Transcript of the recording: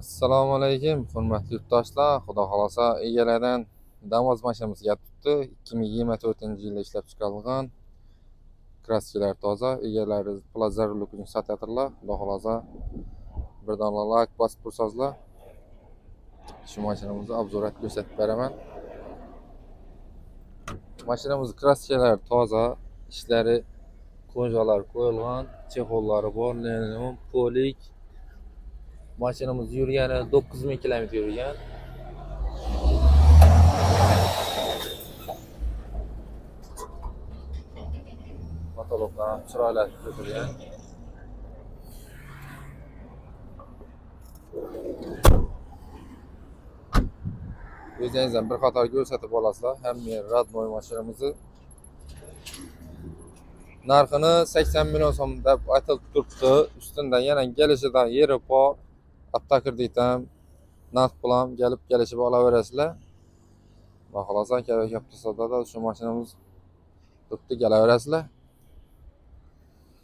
Assalomu alaykum, hurmatli yurtdoshlar. Xudo xolasa egalaridan Damas mashinamiz kelibdi. 2024-yilda ishlab chiqarilgan. Kraskalar toza, egalari pullar zarurlik uchun sotatirlar. Xudo xolasa bir dona like bosib tursangizlar, shu mashinamizni obzorat ko'rsatib beraman. Mashinamiz kraskalar toza, ishlari ko'jalar qo'yilgan, chexollari bor, linoleum, polik. Mashinamiz yurgani 9000 km yurgan. Motorlar chiroyli tutilgan. O'zingizdan bir qator ko'rsatib olasizlar. Hamma radmoy mashinamizni. Narxini 80 million so'm deb aytilib turibdi. Ustidan yana kelishidan yeri bor. Aptakirditam narx bilan kelishib olaverasizlar. Va xolos kerak tursa shu mashinamiz turibdi, kelaverasizlar.